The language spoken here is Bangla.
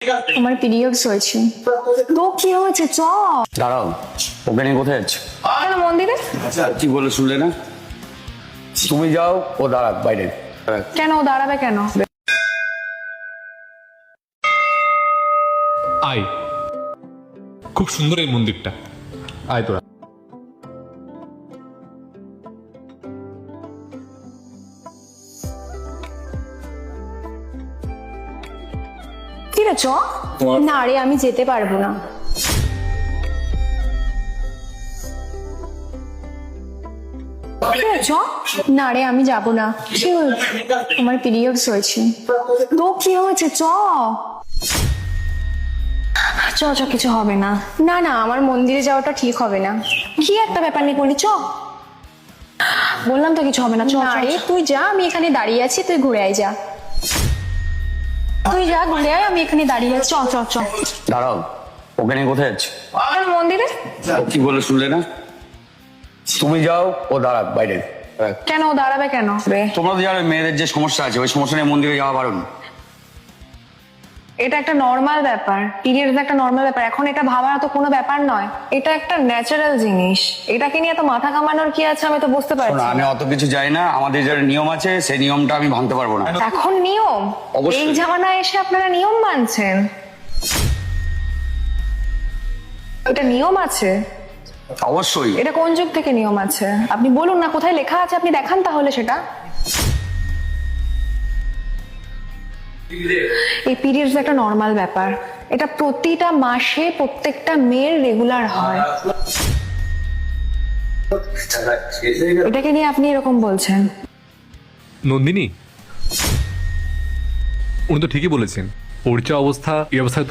আমার পিরিয়ডস হয়েছে। তো কি হয়েছে? চ দাঁড়াও, ওকে নিয়ে কোথায় যাচ্ছে? কেন মন্দিরে? কি বলে শুনলে না? তুমি যাও, ও দাঁড়াক বাইরে। কেন ও দাঁড়াবে কেন? আয়, খুব সুন্দর এই মন্দিরটা। আয় তোরা। কি রে চ? না রে আমি যেতে পারবো না। কি রে, চ। না রে আমি যাব না। কি হয়েছে? আমার পিরিয়ডস হয়েছে। তো কি হয়েছে? চ চ চ কিছু হবে না। না না আমার মন্দিরে যাওয়াটা ঠিক হবে না। কি একটা ব্যাপার নিয়ে পড়লি, চ। বললাম তো কিছু হবে না। চ রে তুই যা, আমি এখানে দাঁড়িয়ে আছি, তুই ঘুরে আয় যা। তুই যা ঘুরে আয়, আমি এখানে দাঁড়িয়ে আছি। চ চ চ। দাঁড়াও, ওকে নিয়ে কোথায় যাচ্ছে? মন্দিরে? কি বলে শুনলে না? তুমি যাও, ও দাঁড়াক বাইরে। কেন ও দাঁড়াবে কেন রে? তোমরা তো জানো মেয়েদের যে সমস্যা আছে, ওই সমস্যা নিয়ে মন্দিরে যাওয়া বারণ। এটা একটা নর্মাল ব্যাপার, পিরিয়ড একটা নর্মাল ব্যাপার। এখন এটা ভাবার তো কোনো ব্যাপার নয়, এটা একটা ন্যাচারাল জিনিস। এটাকে নিয়ে তো মাথা কামানোর কি আছে আমি তো বুঝতে পারছি না, না। আমি অত কিছু জানি না। আমাদের যে নিয়ম আছে সেই নিয়মটা আমি ভাঙতে পারবো না। এখন নিয়ম? অবশ্যই। এই জামানায় এসে আপনারা নিয়ম মানছেন? এটা নিয়ম আছে? অবশ্যই। এটা কোন যুগ থেকে নিয়ম আছে আপনি বলুন না, কোথায় লেখা আছে আপনি দেখান তাহলে সেটা। এই পিরিয়ডস একটা নর্মাল ব্যাপার, এটা প্রতিটা মাসে প্রত্যেকটা মেয়ের রেগুলার হয়। এটাকে নিয়ে আপনি এরকম বলছেন? নন্দিনী, উনি তো ঠিকই বলেছেন। ওর যা অবস্থা, এই অবস্থায় তো